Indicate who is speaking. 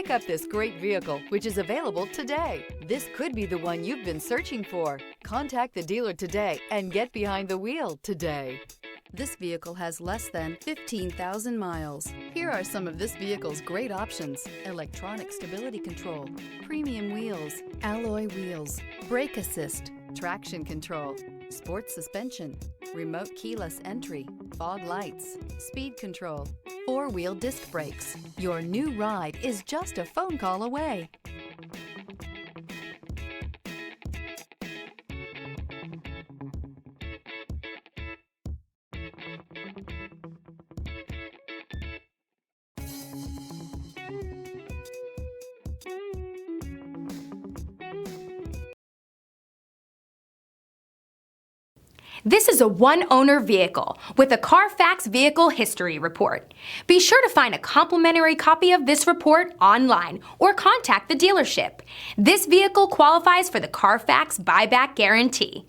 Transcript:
Speaker 1: Pick up this great vehicle, which is available today. This could be the one you've been searching for. Contact the dealer today and get behind the wheel today. This vehicle has less than 15,000 miles. Here are some of this vehicle's great options: electronic stability control, premium wheels, alloy wheels, brake assist, traction control, sports suspension, remote keyless entry, fog lights, speed control, four-wheel disc brakes. Your new ride is just a phone call away.
Speaker 2: This is a one-owner vehicle with a Carfax Vehicle History Report. Be sure to find a complimentary copy of this report online or contact the dealership. This vehicle qualifies for the Carfax Buyback Guarantee.